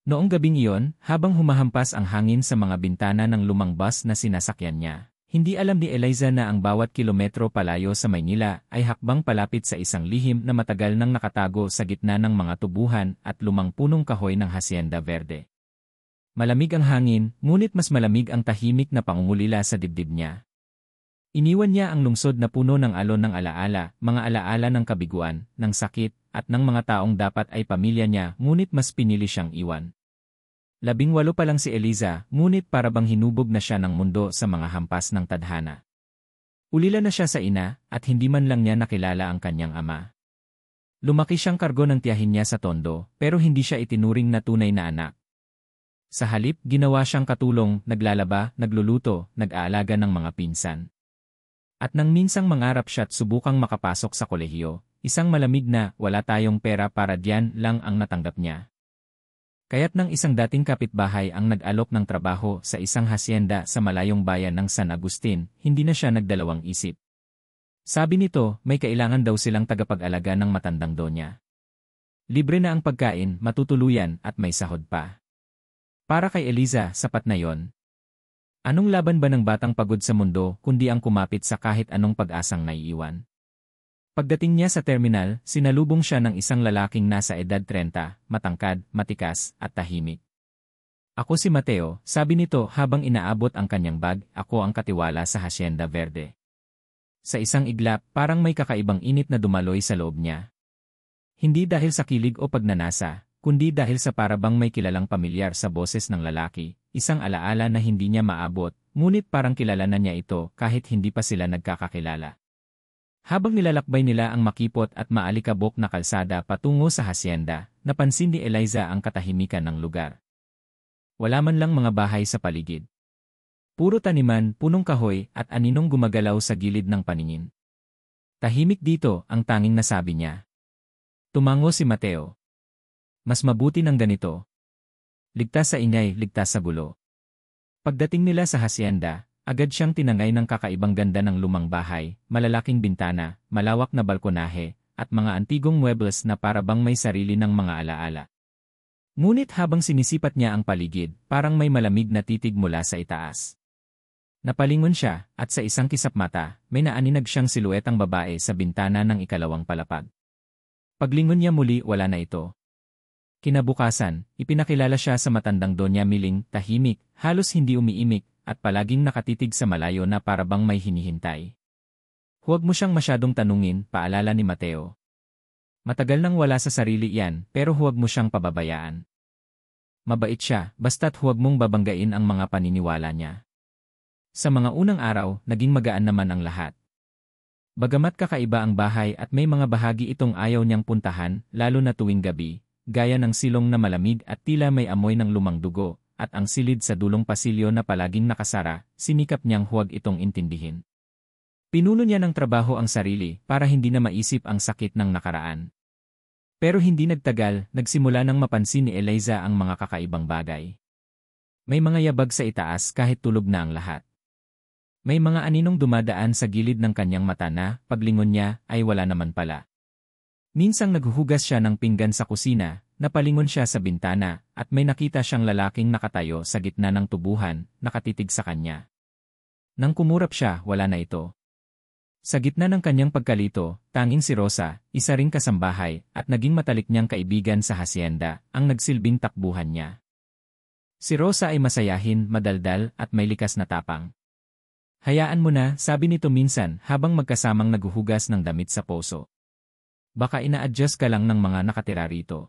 Noong gabing iyon, habang humahampas ang hangin sa mga bintana ng lumang bus na sinasakyan niya, hindi alam ni Eliza na ang bawat kilometro palayo sa Maynila ay hakbang palapit sa isang lihim na matagal nang nakatago sa gitna ng mga tubuhan at lumang punong kahoy ng Hacienda Verde. Malamig ang hangin, ngunit mas malamig ang tahimik na pangungulila sa dibdib niya. Iniwan niya ang lungsod na puno ng alon ng alaala, mga alaala ng kabiguan, ng sakit, at ng mga taong dapat ay pamilya niya, ngunit mas pinili siyang iwan. 18 pa lang si Eliza, ngunit para bang hinubog na siya ng mundo sa mga hampas ng tadhana. Ulila na siya sa ina, at hindi man lang niya nakilala ang kanyang ama. Lumaki siyang kargo ng tiyahin niya sa Tondo, pero hindi siya itinuring na tunay na anak. Sa halip, ginawa siyang katulong, naglalaba, nagluluto, nag-aalaga ng mga pinsan. At nang minsang mangarap siya at subukang makapasok sa kolehiyo, isang malamig na, wala tayong pera para diyan lang ang natanggap niya. Kaya't nang isang dating kapitbahay ang nag-alok ng trabaho sa isang hacienda sa malayong bayan ng San Agustin, hindi na siya nagdalawang isip. Sabi nito, may kailangan daw silang tagapag-alaga ng matandang donya. Libre na ang pagkain, matutuluyan, at may sahod pa. Para kay Eliza, sapat na yon. Anong laban ba ng batang pagod sa mundo kundi ang kumapit sa kahit anong pag-asang naiiwan? Pagdating niya sa terminal, sinalubong siya ng isang lalaking nasa edad 30, matangkad, matikas, at tahimik. Ako si Mateo, sabi nito habang inaabot ang kanyang bag, ako ang katiwala sa Hacienda Verde. Sa isang iglap, parang may kakaibang init na dumaloy sa loob niya. Hindi dahil sa kilig o pagnanasa, kundi dahil sa parabang may kilalang pamilyar sa boses ng lalaki, isang alaala na hindi niya maabot, ngunit parang kilala na niya ito kahit hindi pa sila nagkakakilala. Habang nilalakbay nila ang makipot at maalikabok na kalsada patungo sa hacienda, napansin ni Eliza ang katahimikan ng lugar. Wala man lang mga bahay sa paligid. Puro taniman, punong kahoy at aninong gumagalaw sa gilid ng paningin. Tahimik dito, ang tanging nasabi niya. Tumango si Mateo. Mas mabuti ng ganito. Ligtas sa ingay, ligtas sa gulo. Pagdating nila sa hacienda, agad siyang tinangay ng kakaibang ganda ng lumang bahay, malalaking bintana, malawak na balkonahe, at mga antigong muebles na parabang may sarili ng mga alaala. Ngunit habang sinisipat niya ang paligid, parang may malamig na titig mula sa itaas. Napalingon siya, at sa isang kisap mata, may naaninag siyang siluetang babae sa bintana ng ikalawang palapag. Paglingon niya muli, wala na ito. Kinabukasan, ipinakilala siya sa matandang Donya Miling, tahimik, halos hindi umiimik, at palaging nakatitig sa malayo na parabang may hinihintay. Huwag mo siyang masyadong tanungin, paalala ni Mateo. Matagal nang wala sa sarili iyan, pero huwag mo siyang pababayaan. Mabait siya, basta't huwag mong babanggain ang mga paniniwala niya. Sa mga unang araw, naging magaan naman ang lahat. Bagamat kakaiba ang bahay at may mga bahagi itong ayaw niyang puntahan, lalo na tuwing gabi, gaya ng silong na malamig at tila may amoy ng lumang dugo, at ang silid sa dulong pasilyo na palaging nakasara, sinikap niyang huwag itong intindihin. Pinuno niya ng trabaho ang sarili para hindi na maisip ang sakit ng nakaraan. Pero hindi nagtagal, nagsimula nang mapansin ni Eliza ang mga kakaibang bagay. May mga yabag sa itaas kahit tulog na ang lahat. May mga aninong dumadaan sa gilid ng kanyang mata na, paglingon niya, ay wala naman pala. Minsang naghuhugas siya ng pinggan sa kusina, napalingon siya sa bintana, at may nakita siyang lalaking nakatayo sa gitna ng tubuhan, nakatitig sa kanya. Nang kumurap siya, wala na ito. Sa gitna ng kanyang pagkalito, tanging si Rosa, isa ring kasambahay, at naging matalik niyang kaibigan sa hacienda, ang nagsilbing takbuhan niya. Si Rosa ay masayahin, madaldal, at may likas na tapang. Hayaan mo na, sabi nito minsan habang magkasamang naghuhugas ng damit sa poso. Baka ina-adjust ka lang ng mga nakatira rito.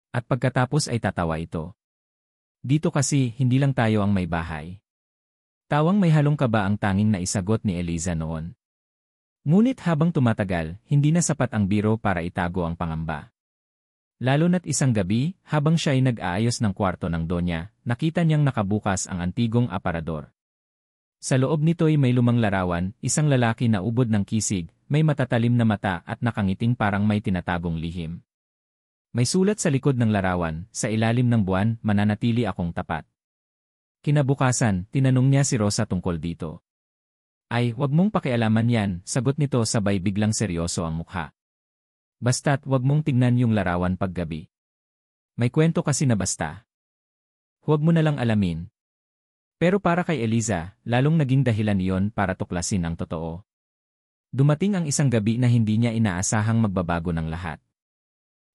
At pagkatapos ay tatawa ito. Dito kasi, hindi lang tayo ang may bahay. Tawang may halong kaba ang tanging na isagot ni Eliza noon. Ngunit habang tumatagal, hindi na sapat ang biro para itago ang pangamba. Lalo na't isang gabi, habang siya ay nag-aayos ng kwarto ng Donya, nakita niyang nakabukas ang antigong aparador. Sa loob nito'y may lumang larawan, isang lalaki na ubod ng kisig, may matatalim na mata at nakangiting parang may tinatagong lihim. May sulat sa likod ng larawan, sa ilalim ng buwan, mananatili akong tapat. Kinabukasan, tinanong niya si Rosa tungkol dito. Ay, wag mong pakialaman yan, sagot nito sabay biglang seryoso ang mukha. Basta't wag mong tignan yung larawan paggabi. May kwento kasi na basta. huwag mo na lang alamin. Pero para kay Eliza, lalong naging dahilan iyon para tuklasin ang totoo. Dumating ang isang gabi na hindi niya inaasahang magbabago ng lahat.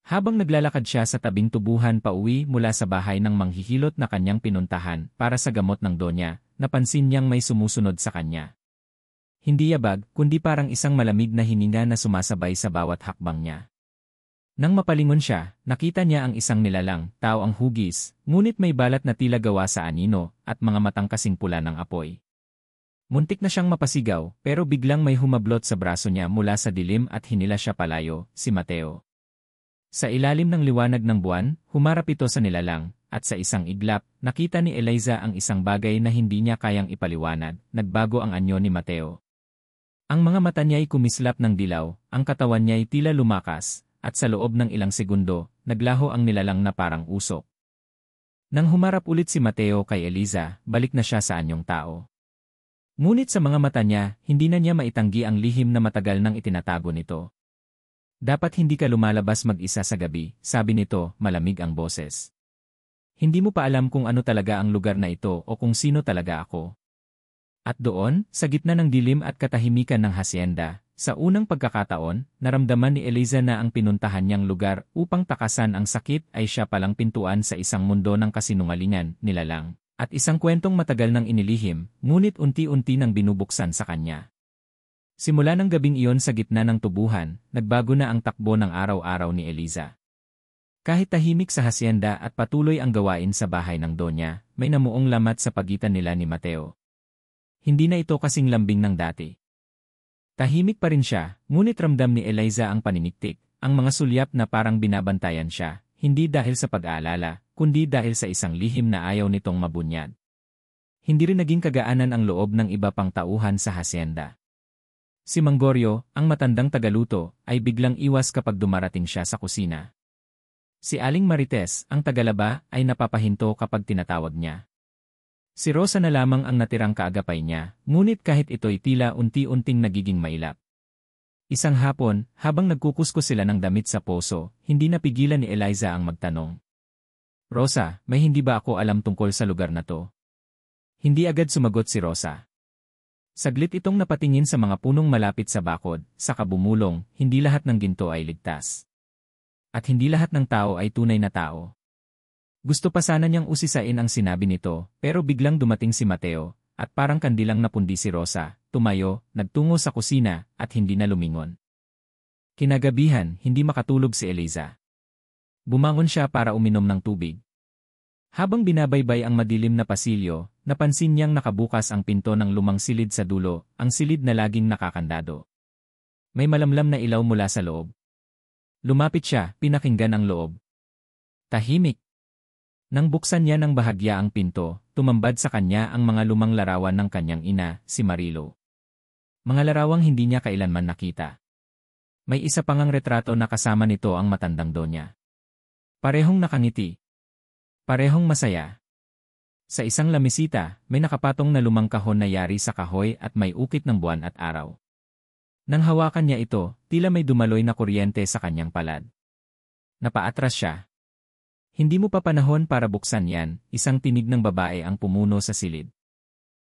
Habang naglalakad siya sa tabing tubuhan pauwi mula sa bahay ng manghihilot na kanyang pinuntahan para sa gamot ng donya, napansin niyang may sumusunod sa kanya. Hindi yabag, kundi parang isang malamig na hininga na sumasabay sa bawat hakbang niya. Nang mapalingon siya, nakita niya ang isang nilalang, tao ang hugis, ngunit may balat na tila gawa sa anino, at mga matang kasing pula ng apoy. Muntik na siyang mapasigaw, pero biglang may humablot sa braso niya mula sa dilim at hinila siya palayo, si Mateo. Sa ilalim ng liwanag ng buwan, humarap ito sa nilalang, at sa isang iglap, nakita ni Eliza ang isang bagay na hindi niya kayang ipaliwanag, nagbago ang anyo ni Mateo. Ang mga mata niya ay kumislap ng dilaw, ang katawan niya ay tila lumakas, at sa loob ng ilang segundo, naglaho ang nilalang na parang usok. Nang humarap ulit si Mateo kay Eliza, balik na siya sa anyong tao. Ngunit sa mga mata niya, hindi na niya maitanggi ang lihim na matagal nang itinatago nito. Dapat hindi ka lumalabas mag-isa sa gabi, sabi nito, malamig ang boses. Hindi mo pa alam kung ano talaga ang lugar na ito o kung sino talaga ako. At doon, sa gitna ng dilim at katahimikan ng hasyenda, sa unang pagkakataon, naramdaman ni Eliza na ang pinuntahan niyang lugar upang takasan ang sakit ay siya palang pintuan sa isang mundo ng kasinungalingan, nilalang, at isang kwentong matagal nang inilihim, ngunit unti-unti nang binubuksan sa kanya. Simula ng gabing iyon sa gitna ng tubuhan, nagbago na ang takbo ng araw-araw ni Eliza. Kahit tahimik sa hasyenda at patuloy ang gawain sa bahay ng donya, may namuong lamat sa pagitan nila ni Mateo. Hindi na ito kasing lambing ng dati. Tahimik pa rin siya, ngunit ramdam ni Eliza ang paniniktik, ang mga sulyap na parang binabantayan siya, hindi dahil sa pag-aalala, kundi dahil sa isang lihim na ayaw nitong mabunyad. Hindi rin naging kagaanan ang loob ng iba pang tauhan sa hasyenda. Si Manggorio, ang matandang tagaluto, ay biglang iwas kapag dumarating siya sa kusina. Si Aling Marites, ang tagalaba, ay napapahinto kapag tinatawag niya. Si Rosa na lamang ang natirang kaagapay niya, ngunit kahit ito'y tila unti-unting nagiging mailap. Isang hapon, habang nagkukusko sila ng damit sa poso, hindi napigilan ni Eliza ang magtanong. Rosa, may hindi ba ako alam tungkol sa lugar na to? Hindi agad sumagot si Rosa. Saglit itong napatingin sa mga punong malapit sa bakod, saka bumulong, hindi lahat ng ginto ay ligtas. At hindi lahat ng tao ay tunay na tao. Gusto pa sana niyang usisain ang sinabi nito, pero biglang dumating si Mateo, at parang kandilang napundi si Rosa, tumayo, nagtungo sa kusina, at hindi na lumingon. Kinagabihan, hindi makatulog si Eliza. Bumangon siya para uminom ng tubig. Habang binabaybay ang madilim na pasilyo, napansin niyang nakabukas ang pinto ng lumang silid sa dulo, ang silid na laging nakakandado. May malamlam na ilaw mula sa loob. Lumapit siya, pinakinggan ang loob. Tahimik. Nang buksan niya ng bahagya ang pinto, tumambad sa kanya ang mga lumang larawan ng kanyang ina, si Marilo. Mga larawang hindi niya kailanman nakita. May isa pang retrato na kasama nito ang matandang donya. Parehong nakangiti. Parehong masaya. Sa isang lamisita, may nakapatong na lumang kahon na yari sa kahoy at may ukit ng buwan at araw. Nang hawakan niya ito, tila may dumaloy na kuryente sa kanyang palad. Napaatras siya. Hindi mo pa panahon para buksan yan, isang tinig ng babae ang pumuno sa silid.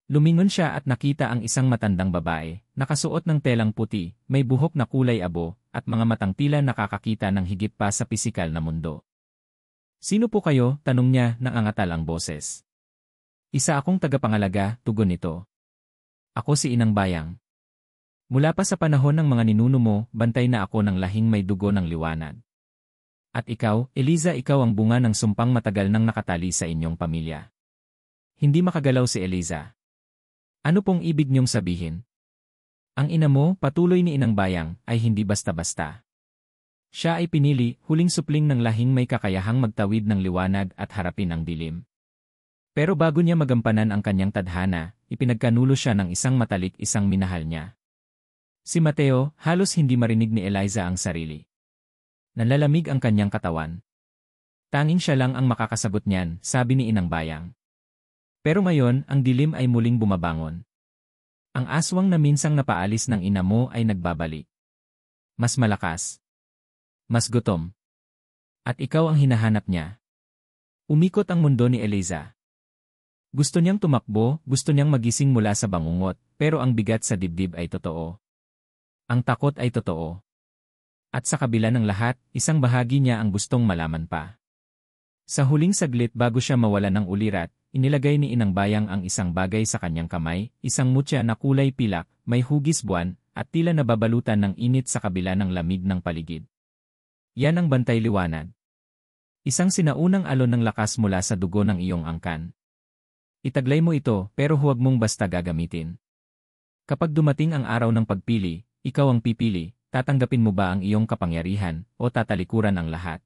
Lumingon siya at nakita ang isang matandang babae, nakasuot ng telang puti, may buhok na kulay abo, at mga matang tila nakakakita ng higit pa sa pisikal na mundo. Sino po kayo? Tanong niya nang angatal ang boses. Isa akong tagapangalaga, tugon nito. Ako si Inang Bayang. Mula pa sa panahon ng mga ninuno mo, bantay na ako ng lahing may dugo ng liwanag. At ikaw, Eliza, ikaw ang bunga ng sumpang matagal nang nakatali sa inyong pamilya. Hindi makagalaw si Eliza. Ano pong ibig niyong sabihin? Ang ina mo, patuloy ni Inang Bayang, ay hindi basta-basta. Siya ay pinili, huling supling ng lahing may kakayahang magtawid ng liwanag at harapin ang dilim. Pero bago niya magampanan ang kanyang tadhana, ipinagkanulo siya ng isang matalik isang minahal niya. Si Mateo, halos hindi marinig ni Eliza ang sarili. Nanlalamig ang kanyang katawan. Tanging siya lang ang makakasagot niyan, sabi ni Inang Bayang. Pero ngayon, ang dilim ay muling bumabangon. Ang aswang na minsang napaalis ng ina mo ay nagbabalik. Mas malakas. Mas gutom. At ikaw ang hinahanap niya. Umikot ang mundo ni Eliza. Gusto niyang tumakbo, gusto niyang magising mula sa bangungot, pero ang bigat sa dibdib ay totoo. Ang takot ay totoo. At sa kabila ng lahat, isang bahagi niya ang gustong malaman pa. Sa huling saglit bago siya mawala ng ulirat, inilagay ni Inang Bayang ang isang bagay sa kanyang kamay, isang mutya na kulay pilak, may hugis buwan, at tila nababalutan ng init sa kabila ng lamig ng paligid. Yan ang bantay liwanag. Isang sinaunang alon ng lakas mula sa dugo ng iyong angkan. Itaglay mo ito, pero huwag mong basta gagamitin. Kapag dumating ang araw ng pagpili, ikaw ang pipili. Tatanggapin mo ba ang iyong kapangyarihan o tatalikuran ang lahat?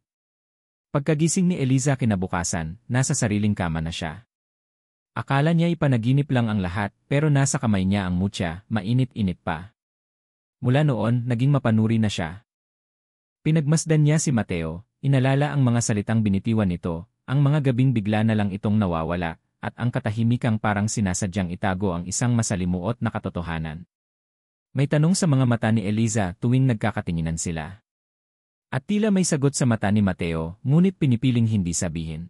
Pagkagising ni Eliza kinabukasan, nasa sariling kama na siya. Akala niya ipanaginip lang ang lahat pero nasa kamay niya ang mutya, mainit-init pa. Mula noon, naging mapanuri na siya. Pinagmasdan niya si Mateo, inalala ang mga salitang binitiwan nito, ang mga gabing bigla na lang itong nawawala, at ang katahimikang parang sinasadyang itago ang isang masalimuot na katotohanan. May tanong sa mga mata ni Eliza tuwing nagkakatinginan sila. At tila may sagot sa mata ni Mateo, ngunit pinipiling hindi sabihin.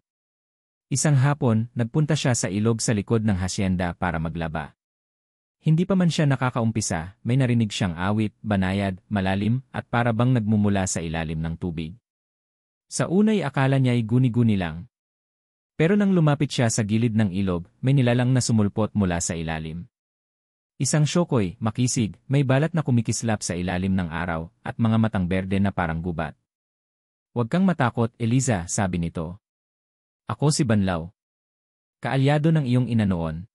Isang hapon, nagpunta siya sa ilog sa likod ng hasyenda para maglaba. Hindi pa man siya nakakaumpisa, may narinig siyang awit, banayad, malalim, at para bang nagmumula sa ilalim ng tubig. Sa unay akala niya ay guni-guni lang. Pero nang lumapit siya sa gilid ng ilog, may nilalang na sumulpot mula sa ilalim. Isang syokoy, makisig, may balat na kumikislap sa ilalim ng araw, at mga matang berde na parang gubat. Huwag kang matakot, Eliza, sabi nito. Ako si Banlaw. Kaalyado ng iyong ina noon.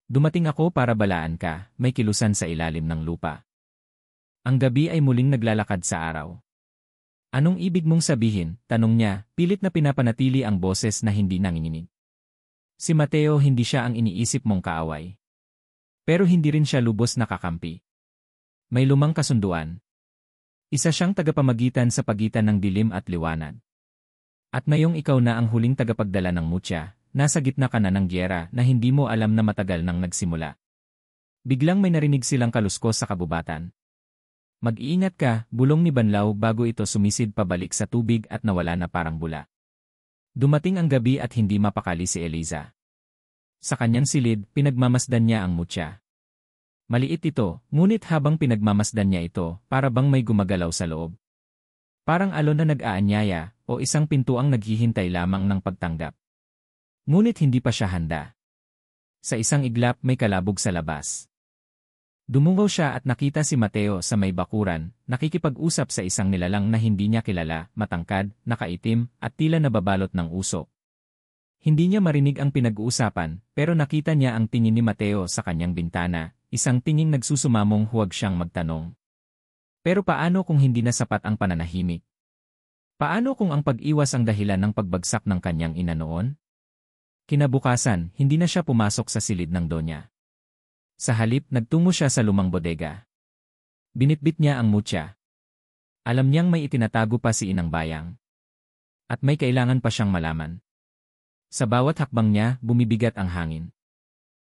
Dumating ako para balaan ka, may kilusan sa ilalim ng lupa. Ang gabi ay muling naglalakad sa araw. Anong ibig mong sabihin? Tanong niya, pilit na pinapanatili ang boses na hindi nanginginig. Si Mateo hindi siya ang iniisip mong kaaway. Pero hindi rin siya lubos na kakampi. May lumang kasunduan. Isa siyang tagapamagitan sa pagitan ng dilim at liwanag. At ngayong ikaw na ang huling tagapagdala ng mutya, nasa gitna ka na ng gyera na hindi mo alam na matagal nang nagsimula. Biglang may narinig silang kaluskos sa kabubatan. Mag-iingat ka, bulong ni Banlaw bago ito sumisid pabalik sa tubig at nawala na parang bula. Dumating ang gabi at hindi mapakali si Eliza. Sa kanyang silid, pinagmamasdan niya ang mutya. Maliit ito, ngunit habang pinagmamasdan niya ito, para bang may gumagalaw sa loob. Parang alon na nag-aanyaya, o isang pintuang naghihintay lamang ng pagtanggap. Ngunit hindi pa siya handa. Sa isang iglap may kalabog sa labas. Dumungaw siya at nakita si Mateo sa may bakuran, nakikipag-usap sa isang nilalang na hindi niya kilala, matangkad, nakaitim, at tila nababalot ng usok. Hindi niya marinig ang pinag-uusapan, pero nakita niya ang tingin ni Mateo sa kanyang bintana, isang tinging nagsusumamong huwag siyang magtanong. Pero paano kung hindi na sapat ang pananahimik? Paano kung ang pag-iwas ang dahilan ng pagbagsak ng kanyang ina noon? Kinabukasan, hindi na siya pumasok sa silid ng donya. Sa halip, nagtungo siya sa lumang bodega. Binitbit niya ang mutya. Alam niyang may itinatago pa si Inang Bayang. At may kailangan pa siyang malaman. Sa bawat hakbang niya, bumibigat ang hangin.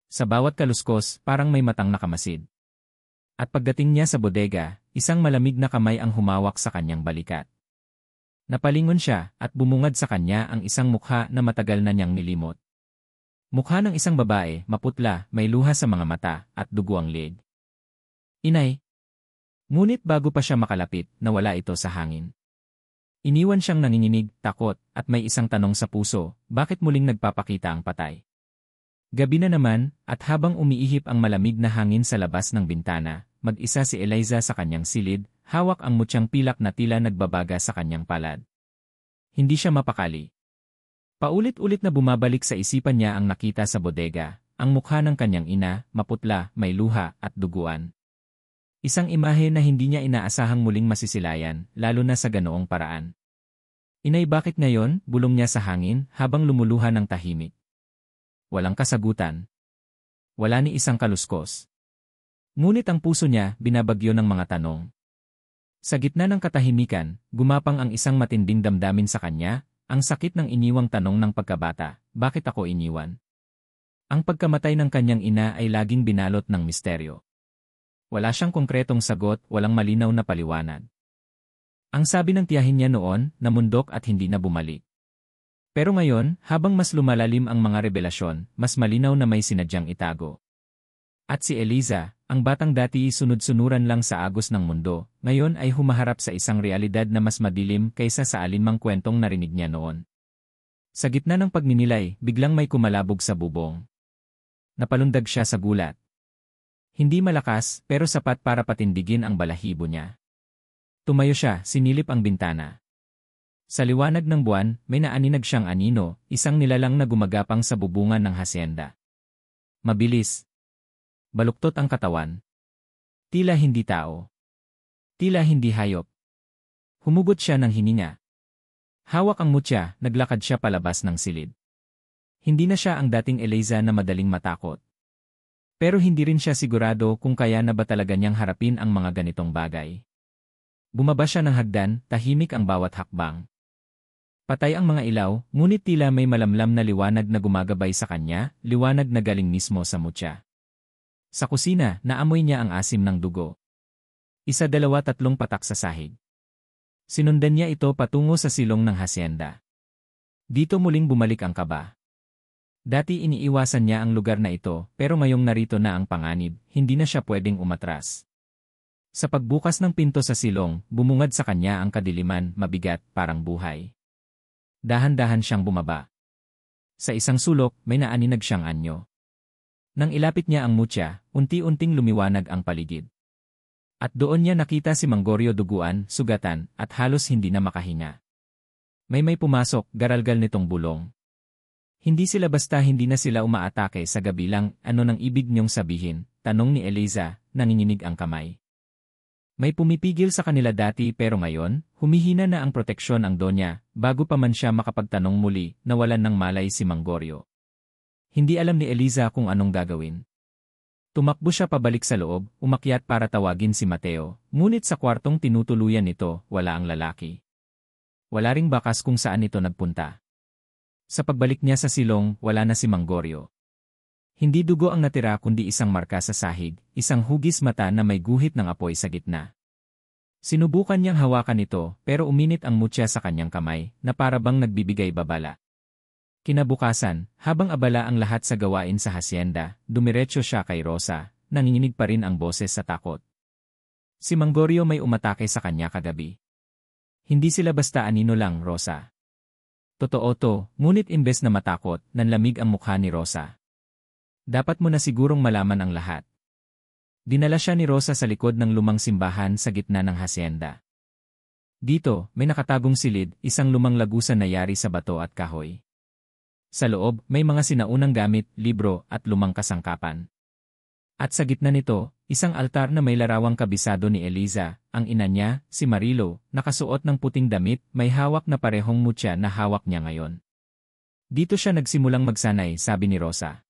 Sa bawat kaluskos, parang may matang nakamasid. At pagdating niya sa bodega, isang malamig na kamay ang humawak sa kanyang balikat. Napalingon siya at bumungad sa kanya ang isang mukha na matagal na niyang nilimot. Mukha ng isang babae, maputla, may luha sa mga mata, at dugo ang leeg. Inay. Ngunit bago pa siya makalapit, nawala ito sa hangin. Iniwan siyang nanginginig, takot, at may isang tanong sa puso, bakit muling nagpapakita ang patay? Gabi na naman, at habang umiihip ang malamig na hangin sa labas ng bintana, mag-isa si Eliza sa kanyang silid, hawak ang mutyang pilak na tila nagbabaga sa kanyang palad. Hindi siya mapakali. Paulit-ulit na bumabalik sa isipan niya ang nakita sa bodega, ang mukha ng kanyang ina, maputla, may luha, at duguan. Isang imahe na hindi niya inaasahang muling masisilayan, lalo na sa ganoong paraan. Inay, bakit ngayon? Bulong niya sa hangin habang lumuluha ng tahimik. Walang kasagutan. Wala ni isang kaluskos. Ngunit ang puso niya binabagyo ng mga tanong. Sa gitna ng katahimikan, gumapang ang isang matinding damdamin sa kanya, ang sakit ng iniwang tanong ng pagkabata, bakit ako iniwan? Ang pagkamatay ng kanyang ina ay laging binalot ng misteryo. Wala siyang konkretong sagot, walang malinaw na paliwanag. Ang sabi ng tiyahin niya noon, namundok at hindi na bumalik. Pero ngayon, habang mas lumalalim ang mga revelasyon, mas malinaw na may sinadyang itago. At si Eliza, ang batang dati sunod-sunuran lang sa agos ng mundo, ngayon ay humaharap sa isang realidad na mas madilim kaysa sa alinmang kwentong narinig niya noon. Sa gitna ng pagninilay, biglang may kumalabog sa bubong. Napalundag siya sa gulat. Hindi malakas, pero sapat para patindigin ang balahibo niya. Tumayo siya, sinilip ang bintana. Sa liwanag ng buwan, may naaninag siyang anino, isang nilalang na gumagapang sa bubungan ng hasyenda. Mabilis. Baluktot ang katawan. Tila hindi tao. Tila hindi hayop. Humugot siya ng hininga. Hawak ang mutya, naglakad siya palabas ng silid. Hindi na siya ang dating Eliza na madaling matakot. Pero hindi rin siya sigurado kung kaya na ba talaga niyang harapin ang mga ganitong bagay. Bumaba siya ng hagdan, tahimik ang bawat hakbang. Patay ang mga ilaw, ngunit tila may malamlam na liwanag na gumagabay sa kanya, liwanag na galing mismo sa mutya. Sa kusina, naamoy niya ang asim ng dugo. Isa, dalawa, tatlong patak sa sahig. Sinundan niya ito patungo sa silong ng hasyenda. Dito muling bumalik ang kaba. Dati iniiwasan niya ang lugar na ito, pero ngayong narito na ang panganib, hindi na siya pwedeng umatras. Sa pagbukas ng pinto sa silong, bumungad sa kanya ang kadiliman, mabigat, parang buhay. Dahan-dahan siyang bumaba. Sa isang sulok, may naaninag siyang anyo. Nang ilapit niya ang mutya, unti-unting lumiwanag ang paligid. At doon niya nakita si Manggorio duguan, sugatan, at halos hindi na makahinga. May pumasok, garalgal nitong bulong. Hindi sila basta hindi na sila umaatake sa gabi lang, ano nang ibig niyong sabihin, tanong ni Eliza, nanginginig ang kamay. May pumipigil sa kanila dati pero ngayon, humihina na ang proteksyon ang donya, bago pa man siya makapagtanong muli, nawalan ng malay si Manggorio. Hindi alam ni Eliza kung anong gagawin. Tumakbo siya pabalik sa loob, umakyat para tawagin si Mateo, ngunit sa kwartong tinutuluyan nito, wala ang lalaki. Wala ring bakas kung saan ito nagpunta. Sa pagbalik niya sa silong, wala na si Manggorio. Hindi dugo ang natira kundi isang marka sa sahig, isang hugis mata na may guhit ng apoy sa gitna. Sinubukan niyang hawakan ito, pero uminit ang mutya sa kanyang kamay, na para bang nagbibigay babala. Kinabukasan, habang abala ang lahat sa gawain sa hasyenda, dumiretso siya kay Rosa, nanginginig pa rin ang boses sa takot. Si Manggorio may umatake sa kanya kagabi. Hindi sila basta anino lang, Rosa. Totoo to, ngunit imbes na matakot, nanlamig ang mukha ni Rosa. Dapat mo na sigurong malaman ang lahat. Dinala siya ni Rosa sa likod ng lumang simbahan sa gitna ng hasyenda. Dito, may nakatagong silid, isang lumang lagusan na yari sa bato at kahoy. Sa loob, may mga sinaunang gamit, libro, at lumang kasangkapan. At sa gitna nito, isang altar na may larawang kabisado ni Eliza, ang ina niya, si Marilo, nakasuot ng puting damit, may hawak na parehong mutya na hawak niya ngayon. Dito siya nagsimulang magsanay, sabi ni Rosa.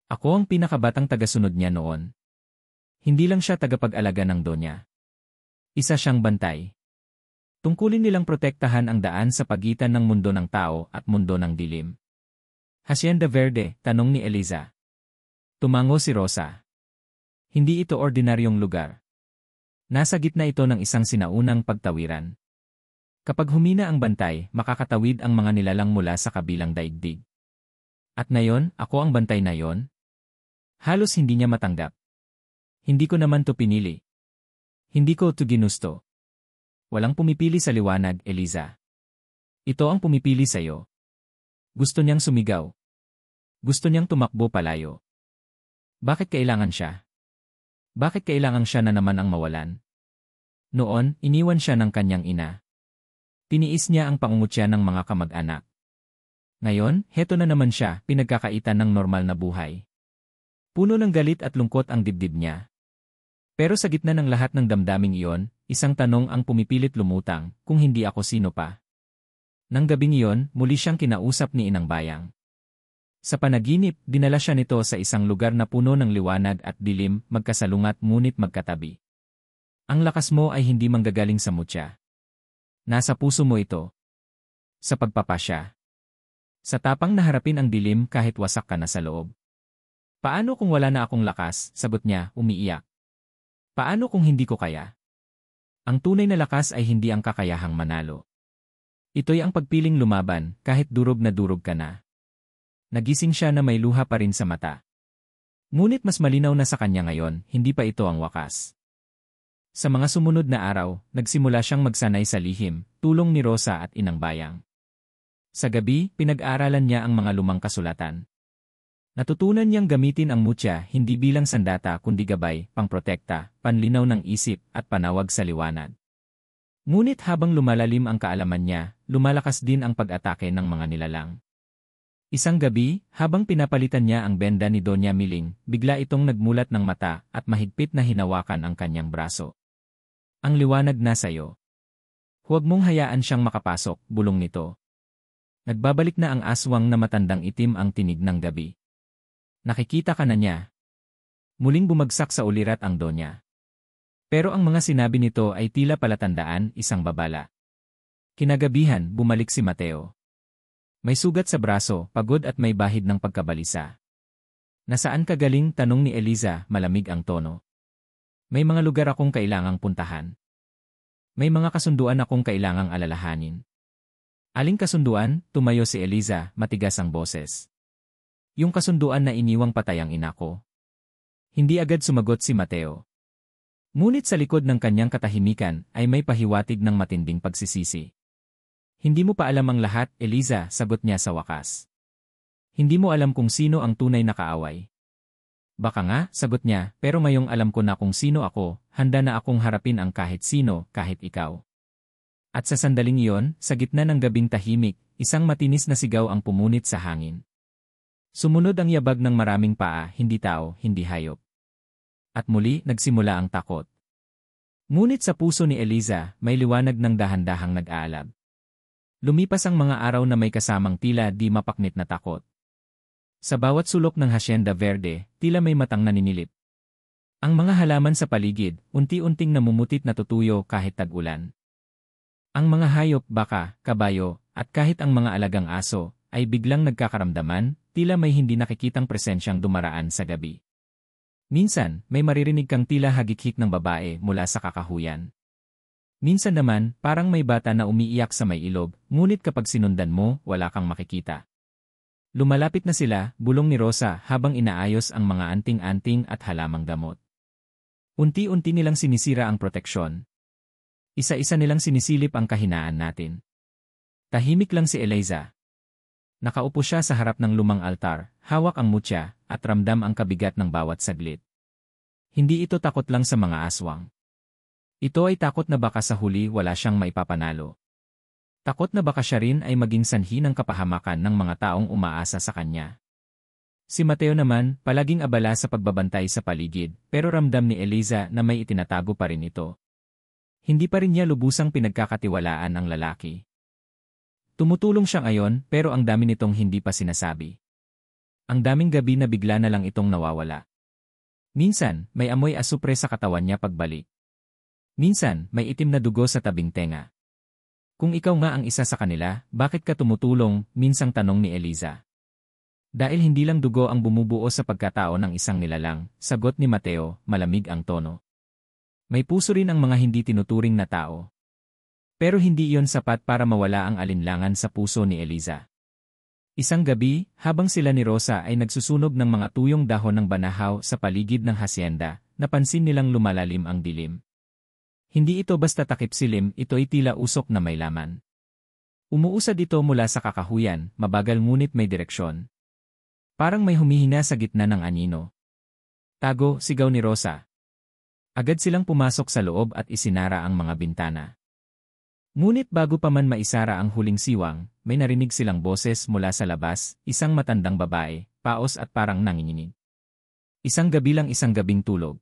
Ako ang pinakabatang tagasunod niya noon. Hindi lang siya tagapag-alaga ng donya. Isa siyang bantay. Tungkulin nilang protektahan ang daan sa pagitan ng mundo ng tao at mundo ng dilim. Hacienda Verde, tanong ni Eliza. Tumango si Rosa. Hindi ito ordinaryong lugar. Nasa gitna ito ng isang sinaunang pagtawiran. Kapag humina ang bantay, makakatawid ang mga nilalang mula sa kabilang daigdig. At ngayon, ako ang bantay na yon? Halos hindi niya matanggap. Hindi ko naman to pinili. Hindi ko to ginusto. Walang pumipili sa liwanag, Eliza. Ito ang pumipili sa'yo. Gusto niyang sumigaw. Gusto niyang tumakbo palayo. Bakit kailangan siya? Bakit kailangan siya na naman ang mawalan? Noon, iniwan siya ng kanyang ina. Tiniis niya ang pangungutya ng mga kamag-anak. Ngayon, heto na naman siya, pinagkakaitan ng normal na buhay. Puno ng galit at lungkot ang dibdib niya. Pero sa gitna ng lahat ng damdaming iyon, isang tanong ang pumipilit lumutang, kung hindi ako sino pa. Nang gabing iyon, muli siyang kinausap ni Inang Bayang. Sa panaginip, dinala siya nito sa isang lugar na puno ng liwanag at dilim, magkasalungat ngunit magkatabi. Ang lakas mo ay hindi manggagaling sa mutya. Nasa puso mo ito. Sa pagpapasya. Sa tapang na harapin ang dilim kahit wasak ka na sa loob. Paano kung wala na akong lakas, sagot niya, umiiyak. Paano kung hindi ko kaya? Ang tunay na lakas ay hindi ang kakayahang manalo. Ito'y ang pagpiling lumaban kahit durog na durog ka na. Nagising siya na may luha pa rin sa mata. Ngunit mas malinaw na sa kanya ngayon, hindi pa ito ang wakas. Sa mga sumunod na araw, nagsimula siyang magsanay sa lihim, tulong ni Rosa at Inang Bayang. Sa gabi, pinag-aaralan niya ang mga lumang kasulatan. Natutunan niyang gamitin ang mutya hindi bilang sandata kundi gabay, pangprotekta, panlinaw ng isip at panawag sa liwanag. Ngunit habang lumalalim ang kaalaman niya, lumalakas din ang pag-atake ng mga nilalang. Isang gabi, habang pinapalitan niya ang benda ni Doña Miling, bigla itong nagmulat ng mata at mahigpit na hinawakan ang kanyang braso. Ang liwanag nasa iyo. Huwag mong hayaan siyang makapasok, bulong nito. Nagbabalik na ang aswang na matandang itim ang tinig ng gabi. Nakikita ka na niya. Muling bumagsak sa ulirat ang Donya. Pero ang mga sinabi nito ay tila palatandaan, isang babala. Kinagabihan, bumalik si Mateo. May sugat sa braso, pagod at may bahid ng pagkabalisa. Nasaan ka galing? Tanong ni Eliza, malamig ang tono. May mga lugar akong kailangang puntahan. May mga kasunduan akong kailangang alalahanin. Aling kasunduan? Tumayo si Eliza, matigas ang boses. Yung kasunduan na iniwang patay ang ina ko. Hindi agad sumagot si Mateo. Ngunit sa likod ng kanyang katahimikan ay may pahiwatig ng matinding pagsisisi. Hindi mo pa alam ang lahat, Eliza, sagot niya sa wakas. Hindi mo alam kung sino ang tunay na kaaway. Baka nga, sagot niya, pero ngayong alam ko na kung sino ako, handa na akong harapin ang kahit sino, kahit ikaw. At sa sandaling iyon, sa gitna ng gabing tahimik, isang matinis na sigaw ang pumunit sa hangin. Sumunod ang yabag ng maraming paa, hindi tao, hindi hayop. At muli, nagsimula ang takot. Ngunit sa puso ni Eliza, may liwanag ng dahan-dahang nag-aalab. Lumipas ang mga araw na may kasamang tila di mapaknit na takot. Sa bawat sulok ng Hacienda Verde, tila may matang naninilip. Ang mga halaman sa paligid, unti-unting namumutit na tutuyo kahit tag-ulan. Ang mga hayop, baka, kabayo, at kahit ang mga alagang aso, ay biglang nagkakaramdaman, tila may hindi nakikitang presensyang dumaraan sa gabi. Minsan, may maririnig kang tila hagik-hik ng babae mula sa kakahuyan. Minsan naman, parang may bata na umiiyak sa may ilog, ngunit kapag sinundan mo, wala kang makikita. Lumalapit na sila, bulong ni Rosa habang inaayos ang mga anting-anting at halamang gamot. Unti-unti nilang sinisira ang proteksyon. Isa-isa nilang sinisilip ang kahinaan natin. Tahimik lang si Eliza. Nakaupo siya sa harap ng lumang altar, hawak ang mutya, at ramdam ang kabigat ng bawat saglit. Hindi ito takot lang sa mga aswang. Ito ay takot na baka sa huli wala siyang maipapanalo. Takot na baka siya rin ay maging sanhi ng kapahamakan ng mga taong umaasa sa kanya. Si Mateo naman, palaging abala sa pagbabantay sa paligid, pero ramdam ni Eliza na may itinatago pa rin ito. Hindi pa rin niya lubusang pinagkakatiwalaan ang lalaki. Tumutulong siya ngayon, pero ang dami nitong hindi pa sinasabi. Ang daming gabi na bigla na lang itong nawawala. Minsan, may amoy asupre sa katawan niya pagbalik. Minsan, may itim na dugo sa tabing tenga. Kung ikaw nga ang isa sa kanila, bakit ka tumutulong? Minsang tanong ni Eliza. Dahil hindi lang dugo ang bumubuo sa pagkatao ng isang nilalang, sagot ni Mateo, malamig ang tono. May puso rin ang mga hindi tinuturing na tao. Pero hindi iyon sapat para mawala ang alinlangan sa puso ni Eliza. Isang gabi, habang sila ni Rosa ay nagsusunog ng mga tuyong dahon ng banahaw sa paligid ng hacienda, napansin nilang lumalalim ang dilim. Hindi ito basta takip silim, ito'y tila usok na may laman. Umuusad ito mula sa kakahuyan, mabagal ngunit may direksyon. Parang may humihina sa gitna ng anino. Tago, sigaw ni Rosa. Agad silang pumasok sa loob at isinara ang mga bintana. Ngunit bago pa man maisara ang huling siwang, may narinig silang boses mula sa labas, isang matandang babae, paos at parang nanginginig. Isang gabi lang isang gabing tulog.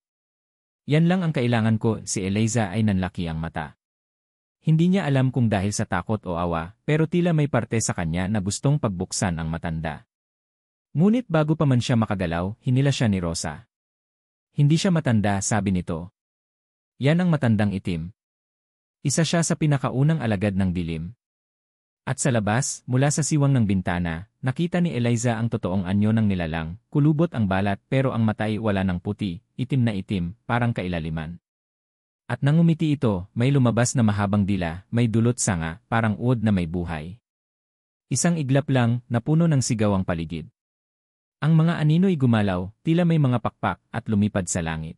Yan lang ang kailangan ko, si Eliza ay nanlaki ang mata. Hindi niya alam kung dahil sa takot o awa, pero tila may parte sa kanya na gustong pagbuksan ang matanda. Ngunit bago pa man siya makagalaw, hinila siya ni Rosa. Hindi siya matanda, sabi nito. Yan ang matandang itim. Isa siya sa pinakaunang alagad ng dilim. At sa labas, mula sa siwang ng bintana, nakita ni Eliza ang totoong anyo ng nilalang, kulubot ang balat pero ang mata ay wala ng puti, itim na itim, parang kailaliman. At nang umiti ito, may lumabas na mahabang dila, may dulot sanga, parang uod na may buhay. Isang iglap lang, napuno ng sigaw ang paligid. Ang mga anino'y gumalaw, tila may mga pakpak, at lumipad sa langit.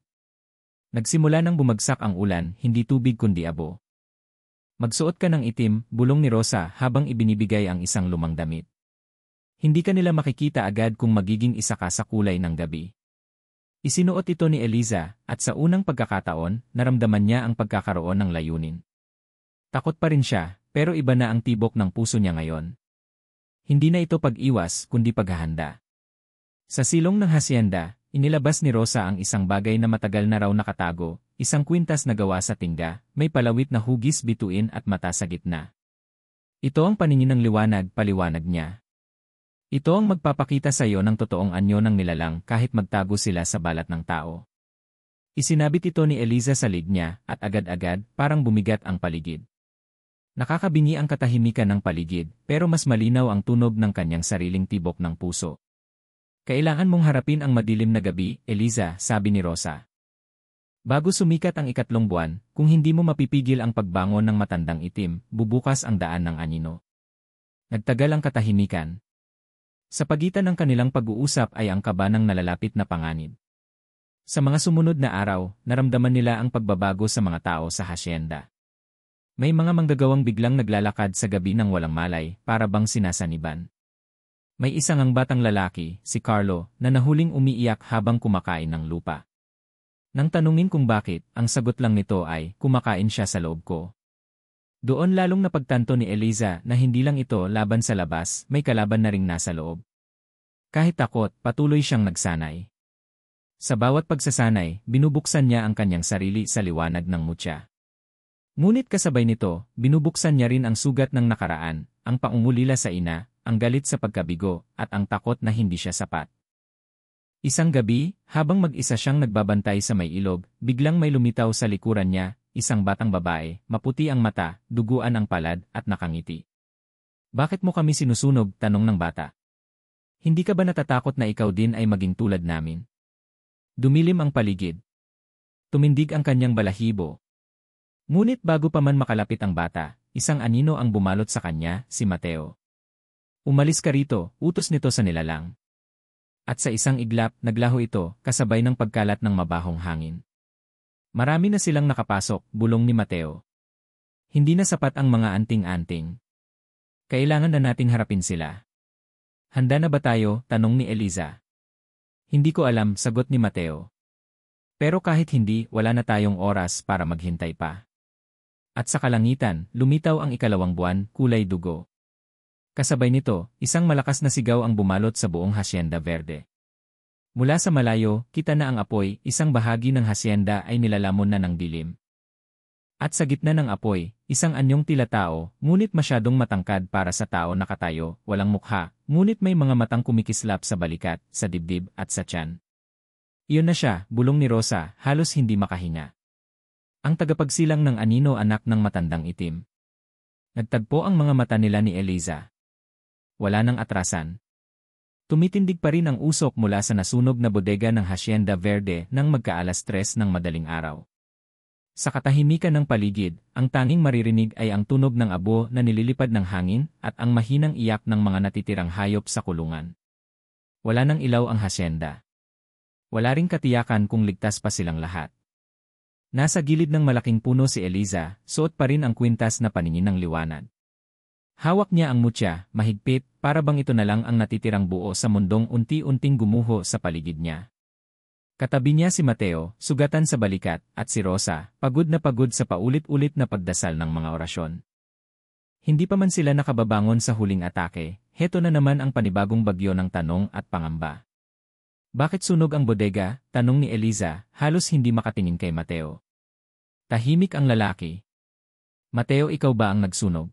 Nagsimula nang bumagsak ang ulan, hindi tubig kundi abo. Magsuot ka ng itim, bulong ni Rosa habang ibinibigay ang isang lumang damit. Hindi ka nila makikita agad kung magiging isa ka sa kulay ng gabi. Isinuot ito ni Eliza, at sa unang pagkakataon, naramdaman niya ang pagkakaroon ng layunin. Takot pa rin siya, pero iba na ang tibok ng puso niya ngayon. Hindi na ito pag-iwas, kundi paghahanda. Sa silong ng hasyenda, inilabas ni Rosa ang isang bagay na matagal na raw nakatago, isang kwintas na gawa sa tingga, may palawit na hugis bituin at mata sa gitna. Ito ang paningin ng liwanag, paliwanag niya. Ito ang magpapakita sa iyo ng totoong anyo ng nilalang kahit magtago sila sa balat ng tao. Isinabit ito ni Eliza sa lig niya at agad-agad parang bumigat ang paligid. Nakakabingi ang katahimikan ng paligid pero mas malinaw ang tunog ng kanyang sariling tibok ng puso. Kailangan mong harapin ang madilim na gabi, Eliza, sabi ni Rosa. Bago sumikat ang 3 buwan, kung hindi mo mapipigil ang pagbangon ng matandang itim, bubukas ang daan ng anino. Nagtagal ang katahimikan. Sa pagitan ng kanilang pag-uusap ay ang kaba ng nalalapit na panganib. Sa mga sumunod na araw, naramdaman nila ang pagbabago sa mga tao sa hasyenda. May mga manggagawang biglang naglalakad sa gabi ng walang malay, para bang sinasaniban. May isang ang batang lalaki, si Carlo, na nahuling umiiyak habang kumakain ng lupa. Nang tanungin kung bakit, ang sagot lang nito ay, kumakain siya sa loob ko. Doon lalong napagtanto ni Eliza na hindi lang ito laban sa labas, may kalaban na ring nasa loob. Kahit takot, patuloy siyang nagsanay. Sa bawat pagsasanay, binubuksan niya ang kanyang sarili sa liwanag ng mutya. Ngunit kasabay nito, binubuksan niya rin ang sugat ng nakaraan, ang pangungulila sa ina, ang galit sa pagkabigo, at ang takot na hindi siya sapat. Isang gabi, habang mag-isa siyang nagbabantay sa may ilog, biglang may lumitaw sa likuran niya, isang batang babae, maputi ang mata, duguan ang palad, at nakangiti. Bakit mo kami sinusunog? Tanong ng bata. Hindi ka ba natatakot na ikaw din ay maging tulad namin? Dumilim ang paligid. Tumindig ang kanyang balahibo. Ngunit bago pa man makalapit ang bata, isang anino ang bumalot sa kanya, si Mateo. Umalis ka rito, utos nito sa nilalang. At sa isang iglap, naglaho ito, kasabay ng pagkalat ng mabahong hangin. Marami na silang nakapasok, bulong ni Mateo. Hindi na sapat ang mga anting-anting. Kailangan na nating harapin sila. Handa na ba tayo? Tanong ni Eliza. Hindi ko alam, sagot ni Mateo. Pero kahit hindi, wala na tayong oras para maghintay pa. At sa kalangitan, lumitaw ang 2 buwan, kulay dugo. Kasabay nito, isang malakas na sigaw ang bumalot sa buong Hacienda Verde. Mula sa malayo, kita na ang apoy, isang bahagi ng hasyenda ay nilalamon na ng dilim. At sa gitna ng apoy, isang anyong tila tao, ngunit masyadong matangkad para sa tao nakatayo, walang mukha, ngunit may mga matang kumikislap sa balikat, sa dibdib at sa tiyan. Iyon na siya, bulong ni Rosa, halos hindi makahinga. Ang tagapagsilang ng anino anak ng matandang itim. Nagtagpo ang mga mata nila ni Eliza. Wala nang atrasan. Tumitindig pa rin ang usok mula sa nasunog na bodega ng Hacienda Verde nang magka-3:00 ng madaling araw. Sa katahimikan ng paligid, ang tanging maririnig ay ang tunog ng abo na nililipad ng hangin at ang mahinang iyak ng mga natitirang hayop sa kulungan. Wala nang ilaw ang hasyenda. Wala ring katiyakan kung ligtas pa silang lahat. Nasa gilid ng malaking puno si Eliza, suot pa rin ang kwintas na paningin ng liwanag. Hawak niya ang mutya, mahigpit, para bang ito na lang ang natitirang buo sa mundong unti-unting gumuho sa paligid niya. Katabi niya si Mateo, sugatan sa balikat, at si Rosa, pagod na pagod sa paulit-ulit na pagdasal ng mga orasyon. Hindi pa man sila nakababangon sa huling atake, heto na naman ang panibagong bagyo ng tanong at pangamba. Bakit sunog ang bodega? Tanong ni Eliza, halos hindi makatingin kay Mateo. Tahimik ang lalaki. Mateo, ikaw ba ang nagsunog?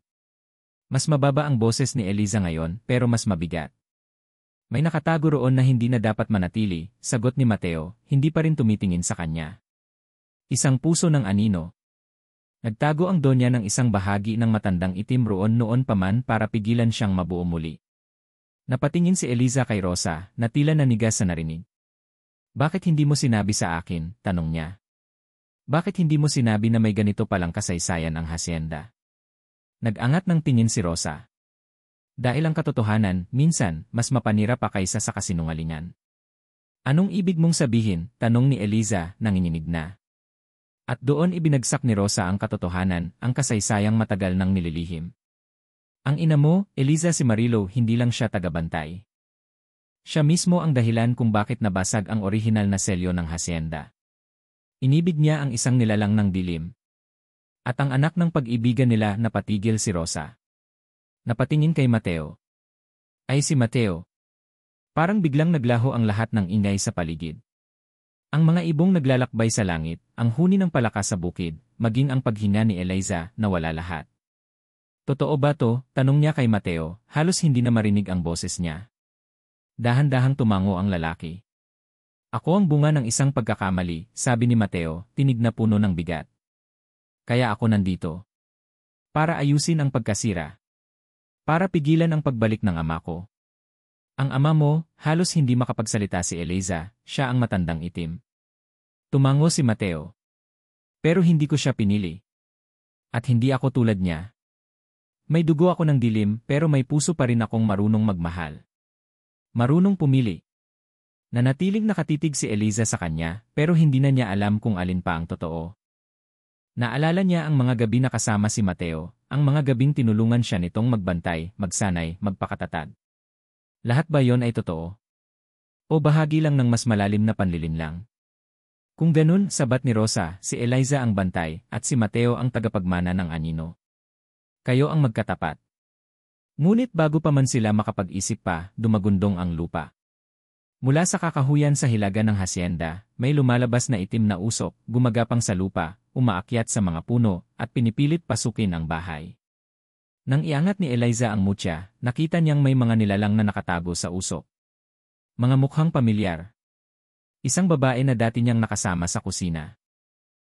Mas mababa ang boses ni Eliza ngayon, pero mas mabigat. May nakatago roon na hindi na dapat manatili, sagot ni Mateo, hindi pa rin tumitingin sa kanya. Isang puso ng anino. Nagtago ang donya ng isang bahagi ng matandang itim roon noon pa man para pigilan siyang mabuo muli. Napatingin si Eliza kay Rosa, na tila nanigas sa narinig. Bakit hindi mo sinabi sa akin? Tanong niya. Bakit hindi mo sinabi na may ganito palang kasaysayan ang hasyenda? Nag-angat ng tingin si Rosa. Dahil ang katotohanan, minsan, mas mapanira pa kaysa sa kasinungalingan. Anong ibig mong sabihin? Tanong ni Eliza, nanginginig na. At doon ibinagsak ni Rosa ang katotohanan, ang kasaysayang matagal nang nililihim. Ang ina mo, Eliza si Marilo, hindi lang siya tagabantay. Siya mismo ang dahilan kung bakit nabasag ang orihinal na selyo ng hasyenda. Inibig niya ang isang nilalang ng dilim. At ang anak ng pag-ibigan nila napatigil si Rosa. Napatingin kay Mateo. Ay si Mateo. Parang biglang naglaho ang lahat ng ingay sa paligid. Ang mga ibong naglalakbay sa langit, ang huni ng palakas sa bukid, maging ang paghinga ni Eliza, nawala lahat. Totoo ba to? Tanong niya kay Mateo, halos hindi na marinig ang boses niya. Dahan-dahang tumango ang lalaki. Ako ang bunga ng isang pagkakamali, sabi ni Mateo, tinig na puno ng bigat. Kaya ako nandito. Para ayusin ang pagkasira. Para pigilan ang pagbalik ng ama ko. Ang ama mo, halos hindi makapagsalita si Eliza, siya ang matandang itim. Tumango si Mateo. Pero hindi ko siya pinili. At hindi ako tulad niya. May dugo ako ng dilim pero may puso pa rin akong marunong magmahal. Marunong pumili. Nanatiling nakatitig si Eliza sa kanya pero hindi na niya alam kung alin pa ang totoo. Naalala niya ang mga gabi na kasama si Mateo, ang mga gabing tinulungan siya nitong magbantay, magsanay, magpakatatag. Lahat ba yon ay totoo? O bahagi lang ng mas malalim na panlilinlang? Kung ganun, sabat ni Rosa, si Eliza ang bantay at si Mateo ang tagapagmana ng anino. Kayo ang magkatapat. Ngunit bago pa man sila makapag-isip pa, dumagundong ang lupa. Mula sa kakahuyan sa hilaga ng hasyenda, may lumalabas na itim na usok, gumagapang sa lupa, umaakyat sa mga puno, at pinipilit pasukin ang bahay. Nang iangat ni Eliza ang mutya, nakita niyang may mga nilalang na nakatago sa usok. Mga mukhang pamilyar. Isang babae na dati niyang nakasama sa kusina.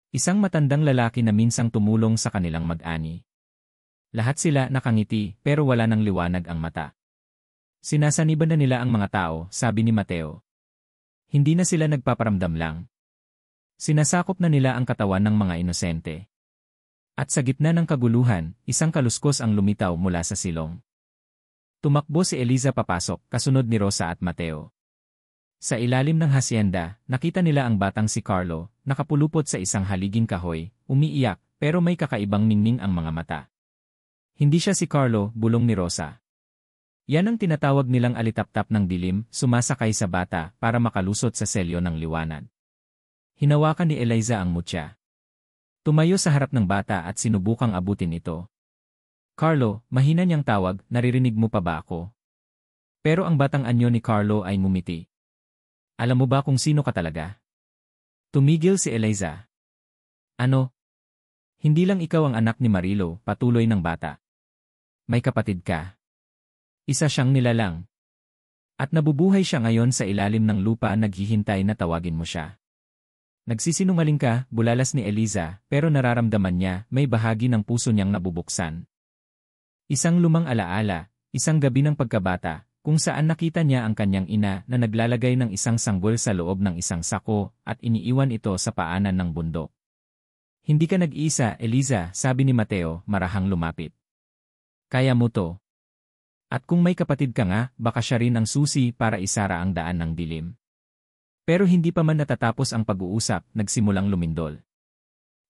Isang matandang lalaki na minsang tumulong sa kanilang mag-ani. Lahat sila nakangiti pero wala nang liwanag ang mata. Sinasaniban na nila ang mga tao, sabi ni Mateo. Hindi na sila nagpaparamdam lang. Sinasakop na nila ang katawan ng mga inosente. At sa gitna ng kaguluhan, isang kaluskos ang lumitaw mula sa silong. Tumakbo si Eliza papasok, kasunod ni Rosa at Mateo. Sa ilalim ng hasyenda, nakita nila ang batang si Carlo, nakapulupot sa isang haliging kahoy, umiiyak, pero may kakaibang ningning ang mga mata. Hindi siya si Carlo, bulong ni Rosa. Yan ang tinatawag nilang alitaptap ng dilim, sumasakay sa bata para makalusot sa selyo ng liwanag. Hinawakan ni Eliza ang mutya. Tumayo sa harap ng bata at sinubukang abutin ito. Carlo, mahina niyang tawag, naririnig mo pa ba ako? Pero ang batang anyo ni Carlo ay ngumiti. Alam mo ba kung sino ka talaga? Tumigil si Eliza. Ano? Hindi lang ikaw ang anak ni Marilo, patuloy ng bata. May kapatid ka. Isa siyang nilalang. At nabubuhay siya ngayon sa ilalim ng lupa naghihintay na tawagin mo siya. Nagsisinungaling ka, bulalas ni Eliza, pero nararamdaman niya may bahagi ng puso niyang nabubuksan. Isang lumang alaala, isang gabi ng pagkabata, kung saan nakita niya ang kanyang ina na naglalagay ng isang sanggol sa loob ng isang sako at iniiwan ito sa paanan ng bundok. Hindi ka nag-iisa, Eliza, sabi ni Mateo, marahang lumapit. Kaya mo to. At kung may kapatid ka nga, baka siya rin ang susi para isara ang daan ng dilim. Pero hindi pa man natatapos ang pag-uusap, nagsimulang lumindol.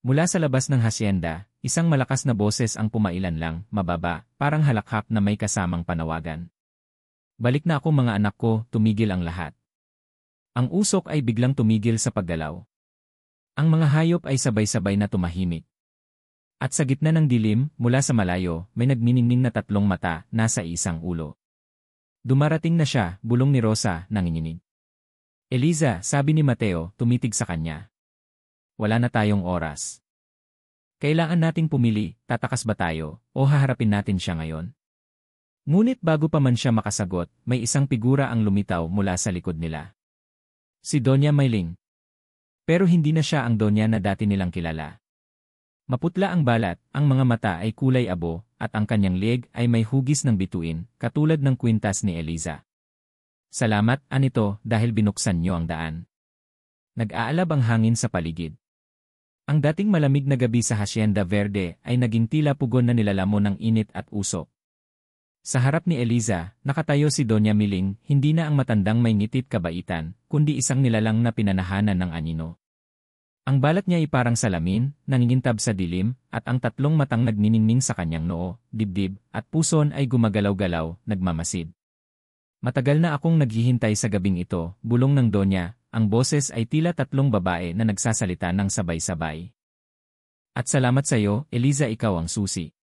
Mula sa labas ng hasyenda, isang malakas na boses ang pumailan lang, mababa, parang halakhak na may kasamang panawagan. Balik na ako mga anak ko, tumigil ang lahat. Ang usok ay biglang tumigil sa paggalaw. Ang mga hayop ay sabay-sabay na tumahimik. At sa gitna ng dilim, mula sa malayo, may nagniningning na tatlong mata, nasa isang ulo. Dumarating na siya, bulong ni Rosa, nanginginig. Eliza, sabi ni Mateo, tumitig sa kanya. Wala na tayong oras. Kailangan nating pumili, tatakas ba tayo, o haharapin natin siya ngayon? Ngunit bago pa man siya makasagot, may isang figura ang lumitaw mula sa likod nila. Si Doña Mayling. Pero hindi na siya ang Doña na dati nilang kilala. Maputla ang balat, ang mga mata ay kulay abo, at ang kanyang leeg ay may hugis ng bituin, katulad ng kwintas ni Eliza. Salamat, anito, dahil binuksan niyo ang daan. Nag-aalab ang hangin sa paligid. Ang dating malamig na gabi sa Hacienda Verde ay naging tila pugon na nilalamon ng init at usok. Sa harap ni Eliza, nakatayo si Doña Miling, hindi na ang matandang may ngitit kabaitan, kundi isang nilalang na pinanahanan ng anino. Ang balat niya ay parang salamin, nangingintab sa dilim, at ang tatlong matang nagniningning sa kanyang noo, dibdib, at puson ay gumagalaw-galaw, nagmamasid. Matagal na akong naghihintay sa gabing ito, bulong ng Donya, ang boses ay tila tatlong babae na nagsasalita ng sabay-sabay. At salamat sa iyo, Eliza, ikaw ang susi.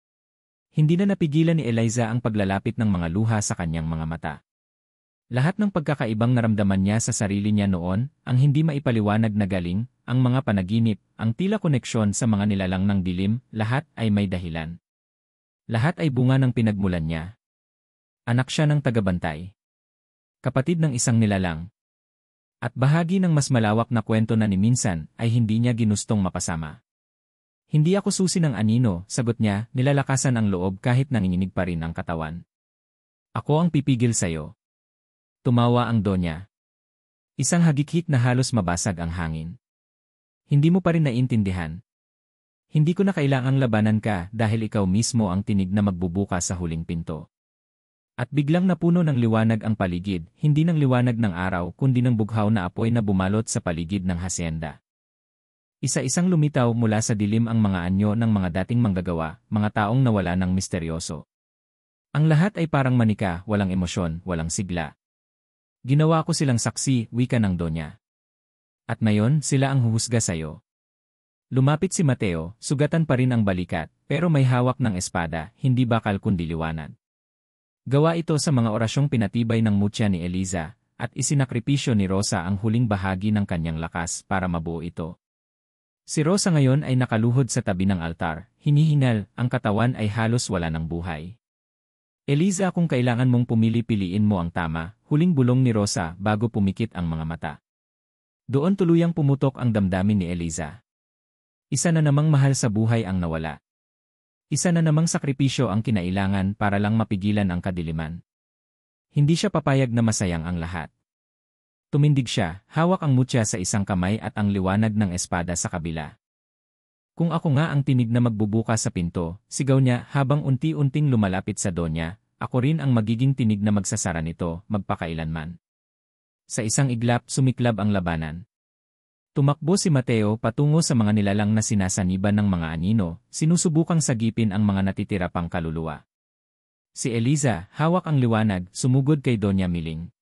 Hindi na napigilan ni Eliza ang paglalapit ng mga luha sa kanyang mga mata. Lahat ng pagkakaibang naramdaman niya sa sarili niya noon, ang hindi maipaliwanag na galing, ang mga panaginip, ang tila koneksyon sa mga nilalang ng dilim, lahat ay may dahilan. Lahat ay bunga ng pinagmulan niya. Anak siya ng tagabantay. Kapatid ng isang nilalang. At bahagi ng mas malawak na kwento na ni minsan ay hindi niya ginustong mapasama. Hindi ako susi ng anino, sagot niya, nilalakasan ang loob kahit nanginginig pa rin ang katawan. Ako ang pipigil sa'yo. Tumawa ang Donya. Isang hagikik na halos mabasag ang hangin. Hindi mo pa rin naintindihan. Hindi ko na kailangang labanan ka dahil ikaw mismo ang tinig na magbubuka sa huling pinto. At biglang napuno ng liwanag ang paligid, hindi ng liwanag ng araw kundi ng bughaw na apoy na bumalot sa paligid ng hasyenda. Isa-isang lumitaw mula sa dilim ang mga anyo ng mga dating manggagawa, mga taong nawala ng misteryoso. Ang lahat ay parang manika, walang emosyon, walang sigla. Ginawa ko silang saksi, wika ng Donya. At ngayon, sila ang huhusga sa'yo. Lumapit si Mateo, sugatan pa rin ang balikat, pero may hawak ng espada, hindi bakal kundi liwanag. Gawa ito sa mga orasyong pinatibay ng mutya ni Eliza, at isinakripisyo ni Rosa ang huling bahagi ng kanyang lakas para mabuo ito. Si Rosa ngayon ay nakaluhod sa tabi ng altar, hinihingal, ang katawan ay halos wala ng buhay. Eliza, kung kailangan mong pumili-piliin mo ang tama, huling bulong ni Rosa bago pumikit ang mga mata. Doon tuluyang pumutok ang damdamin ni Eliza. Isa na namang mahal sa buhay ang nawala. Isa na namang sakripisyo ang kinailangan para lang mapigilan ang kadiliman. Hindi siya papayag na masayang ang lahat. Tumindig siya, hawak ang mutya sa isang kamay at ang liwanag ng espada sa kabila. Kung ako nga ang tinig na magbubuka sa pinto, sigaw niya habang unti-unting lumalapit sa Donya, ako rin ang magiging tinig na magsasara nito, magpakailanman. Sa isang iglap, sumiklab ang labanan. Tumakbo si Mateo patungo sa mga nilalang na sinasaniban ng mga anino, sinusubukang sagipin ang mga natitira pang kaluluwa. Si Eliza, hawak ang liwanag, sumugod kay Doña Miling.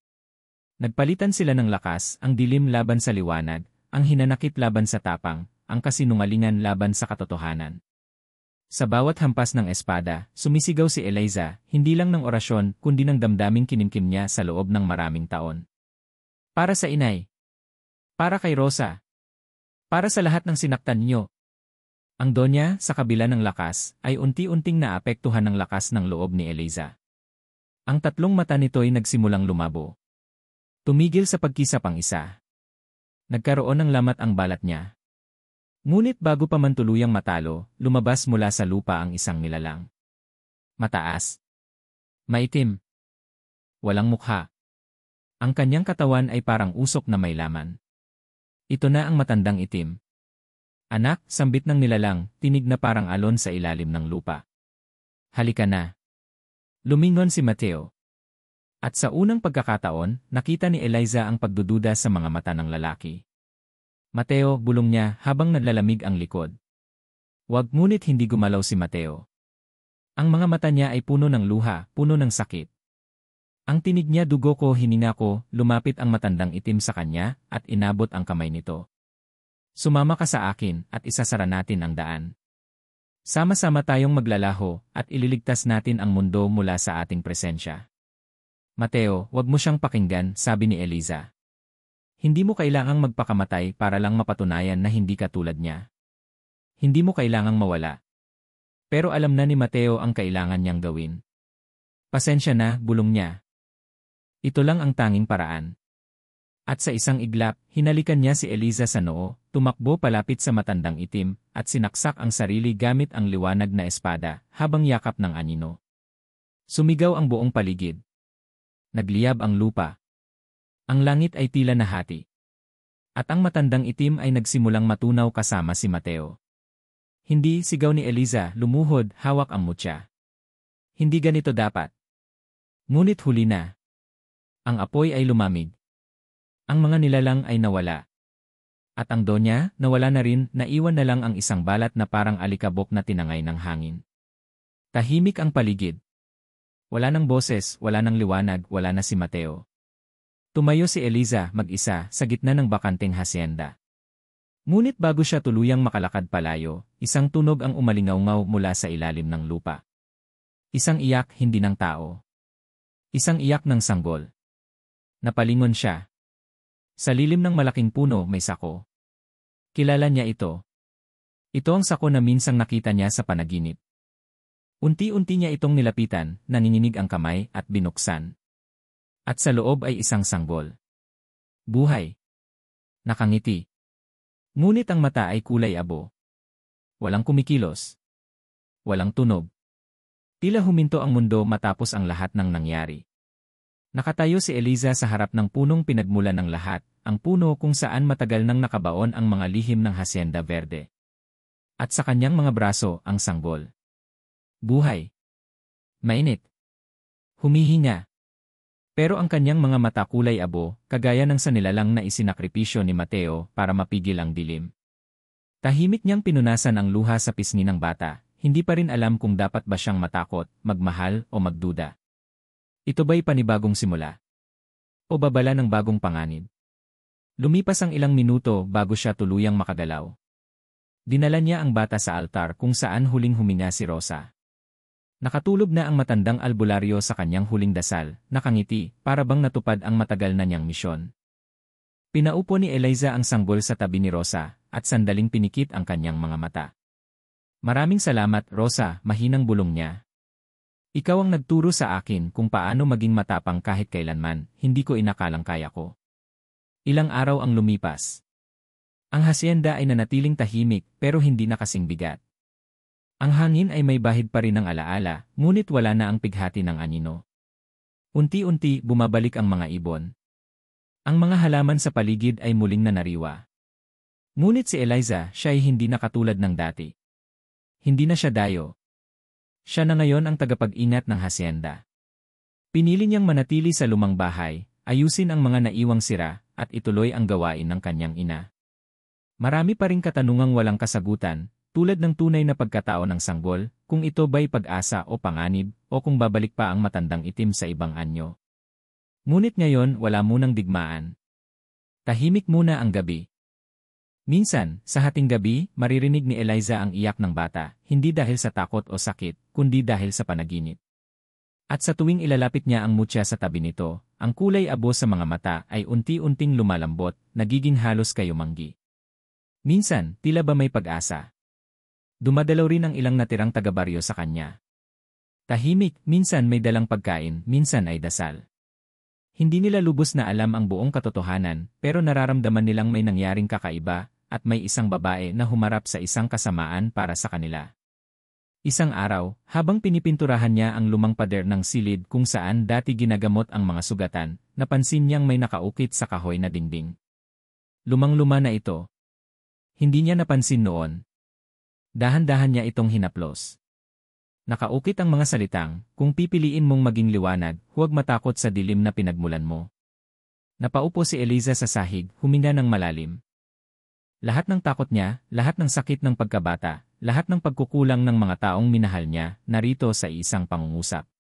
Nagpalitan sila ng lakas, ang dilim laban sa liwanag, ang hinanakit laban sa tapang, ang kasinungalingan laban sa katotohanan. Sa bawat hampas ng espada, sumisigaw si Eliza, hindi lang ng orasyon kundi ng damdaming kinimkim niya sa loob ng maraming taon. Para sa inay. Para kay Rosa. Para sa lahat ng sinaktan niyo. Ang Donya, sa kabila ng lakas, ay unti-unting naapektuhan ng lakas ng loob ni Eliza. Ang tatlong mata nito'y nagsimulang lumabo. Tumigil sa pagkisap ang isa. Nagkaroon ng lamat ang balat niya. Ngunit bago pa man tuluyang matalo, lumabas mula sa lupa ang isang nilalang. Mataas. Maitim. Walang mukha. Ang kanyang katawan ay parang usok na may laman. Ito na ang matandang itim. Anak, sambit ng nilalang, tinig na parang alon sa ilalim ng lupa. Halika na. Lumingon si Mateo. At sa unang pagkakataon, nakita ni Eliza ang pagdududa sa mga mata ng lalaki. Mateo, bulong niya habang naglalamig ang likod. Wag, ngunit hindi gumalaw si Mateo. Ang mga mata niya ay puno ng luha, puno ng sakit. Ang tinig niya, dugo ko, hininga ko, lumapit ang matandang itim sa kanya at inabot ang kamay nito. Sumama ka sa akin at isasara natin ang daan. Sama-sama tayong maglalaho at ililigtas natin ang mundo mula sa ating presensya. Mateo, wag mo siyang pakinggan, sabi ni Eliza. Hindi mo kailangang magpakamatay para lang mapatunayan na hindi ka tulad niya. Hindi mo kailangang mawala. Pero alam na ni Mateo ang kailangan niyang gawin. Pasensya na, bulong niya. Ito lang ang tanging paraan. At sa isang iglap, hinalikan niya si Eliza sa noo, tumakbo palapit sa matandang itim, at sinaksak ang sarili gamit ang liwanag na espada, habang yakap ng anino. Sumigaw ang buong paligid. Nagliyab ang lupa. Ang langit ay tila nahati. At ang matandang itim ay nagsimulang matunaw kasama si Mateo. Hindi, sigaw ni Eliza, lumuhod, hawak ang mutya. Hindi ganito dapat. Ngunit huli na. Ang apoy ay lumamig. Ang mga nilalang ay nawala. At ang donya, nawala na rin, naiwan na lang ang isang balat na parang alikabok na tinangay ng hangin. Tahimik ang paligid. Wala ng boses, wala ng liwanag, wala na si Mateo. Tumayo si Eliza, mag-isa, sa gitna ng bakanteng hasyenda. Ngunit bago siya tuluyang makalakad palayo, isang tunog ang umalingaw-ngaw mula sa ilalim ng lupa. Isang iyak, hindi ng tao. Isang iyak ng sanggol. Napalingon siya. Sa lilim ng malaking puno may sako. Kilala niya ito. Ito ang sako na minsang nakita niya sa panaginip. Unti-unti niya itong nilapitan, nanginginig ang kamay at binuksan. At sa loob ay isang sanggol. Buhay. Nakangiti. Ngunit ang mata ay kulay abo. Walang kumikilos. Walang tunog. Tila huminto ang mundo matapos ang lahat ng nangyari. Nakatayo si Eliza sa harap ng punong pinagmulan ng lahat, ang puno kung saan matagal nang nakabaon ang mga lihim ng Hacienda Verde. At sa kanyang mga braso, ang sanggol. Buhay. Mainit. Humihinga. Pero ang kanyang mga mata kulay abo, kagaya ng sa nilalang na isinakripisyo ni Mateo para mapigil ang dilim. Tahimik niyang pinunasan ang luha sa pisngi ng bata, hindi pa rin alam kung dapat ba siyang matakot, magmahal o magduda. Ito ba'y panibagong simula? O babala ng bagong panganib? Lumipas ang ilang minuto bago siya tuluyang makagalaw. Dinala niya ang bata sa altar kung saan huling huminga si Rosa. Nakatulog na ang matandang albularyo sa kanyang huling dasal, nakangiti, para bang natupad ang matagal na niyang misyon. Pinaupo ni Eliza ang sanggol sa tabi ni Rosa, at sandaling pinikit ang kanyang mga mata. Maraming salamat, Rosa, mahinang bulong niya. Ikaw ang nagturo sa akin kung paano maging matapang kahit kailanman, hindi ko inakalang kaya ko. Ilang araw ang lumipas. Ang hasyenda ay nanatiling tahimik pero hindi na kasing bigat. Ang hangin ay may bahid pa rin ng alaala, ngunit wala na ang pighati ng anino. Unti-unti bumabalik ang mga ibon. Ang mga halaman sa paligid ay muling nanariwa. Ngunit si Eliza, siya ay hindi na katulad ng dati. Hindi na siya dayo. Siya na ngayon ang tagapag-ingat ng hasyenda. Pinili niyang manatili sa lumang bahay, ayusin ang mga naiwang sira, at ituloy ang gawain ng kanyang ina. Marami pa ring katanungang walang kasagutan, tulad ng tunay na pagkatao ng sanggol, kung ito ba'y pag-asa o panganib, o kung babalik pa ang matandang itim sa ibang anyo. Ngunit ngayon wala munang digmaan. Tahimik muna ang gabi. Minsan, sa hating gabi, maririnig ni Eliza ang iyak ng bata, hindi dahil sa takot o sakit, kundi dahil sa panaginip. At sa tuwing ilalapit niya ang mutya sa tabi nito, ang kulay abo sa mga mata ay unti-unting lumalambot, nagiging halos kayumanggi. Minsan, tila ba may pag-asa. Dumadalaw rin ang ilang natirang taga-baryo sa kanya. Tahimik, minsan may dalang pagkain, minsan ay dasal. Hindi nila lubos na alam ang buong katotohanan, pero nararamdaman nilang may nangyaring kakaiba, at may isang babae na humarap sa isang kasamaan para sa kanila. Isang araw, habang pinipinturahan niya ang lumang pader ng silid kung saan dati ginagamot ang mga sugatan, napansin niyang may nakaukit sa kahoy na dingding. Lumang-luma na ito. Hindi niya napansin noon. Dahan-dahan niya itong hinaplos. Nakaukit ang mga salitang, kung pipiliin mong maging liwanag, huwag matakot sa dilim na pinagmulan mo. Napaupo si Eliza sa sahig, huminga ng malalim. Lahat ng takot niya, lahat ng sakit ng pagkabata, lahat ng pagkukulang ng mga taong minahal niya, narito sa isang pangungusap.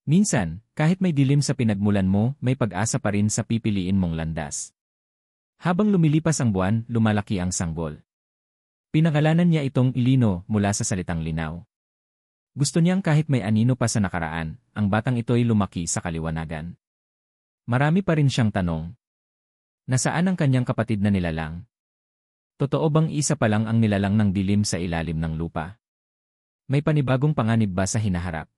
Minsan, kahit may dilim sa pinagmulan mo, may pag-asa pa rin sa pipiliin mong landas. Habang lumilipas ang buwan, lumalaki ang sanggol. Pinangalanan niya itong Ilino mula sa salitang linaw. Gusto niyang kahit may anino pa sa nakaraan, ang batang ito'y lumaki sa kaliwanagan. Marami pa rin siyang tanong. Nasaan ang kanyang kapatid na nilalang? Totoo bang isa pa lang ang nilalang ng dilim sa ilalim ng lupa? May panibagong panganib ba sa hinaharap?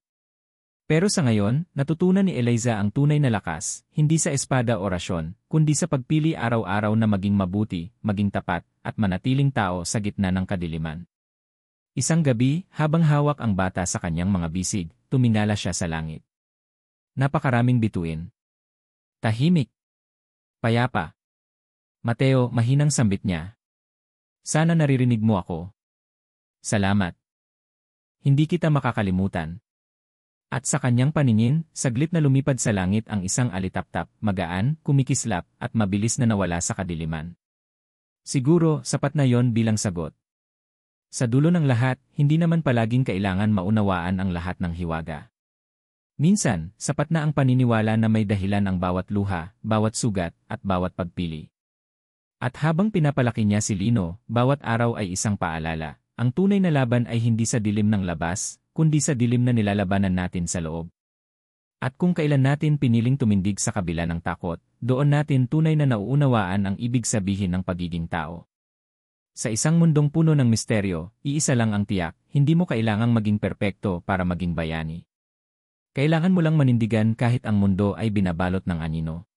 Pero sa ngayon, natutunan ni Eliza ang tunay na lakas, hindi sa espada o rasyon, kundi sa pagpili araw-araw na maging mabuti, maging tapat, at manatiling tao sa gitna ng kadiliman. Isang gabi, habang hawak ang bata sa kanyang mga bisig, tumingala siya sa langit. Napakaraming bituin. Tahimik. Payapa. Mateo, mahinang sambit niya. Sana naririnig mo ako. Salamat. Hindi kita makakalimutan. At sa kanyang paningin, saglit na lumipad sa langit ang isang alitaptap, magaan, kumikislap, at mabilis na nawala sa kadiliman. Siguro, sapat na yon bilang sagot. Sa dulo ng lahat, hindi naman palaging kailangan maunawaan ang lahat ng hiwaga. Minsan, sapat na ang paniniwala na may dahilan ang bawat luha, bawat sugat, at bawat pagpili. At habang pinapalaki niya si Lino, bawat araw ay isang paalala. Ang tunay na laban ay hindi sa dilim ng labas, kundi sa dilim na nilalabanan natin sa loob. At kung kailan natin piniling tumindig sa kabila ng takot, doon natin tunay na nauunawaan ang ibig sabihin ng pagiging tao. Sa isang mundong puno ng misteryo, iisa lang ang tiyak, hindi mo kailangang maging perpekto para maging bayani. Kailangan mo lang manindigan kahit ang mundo ay binabalot ng anino.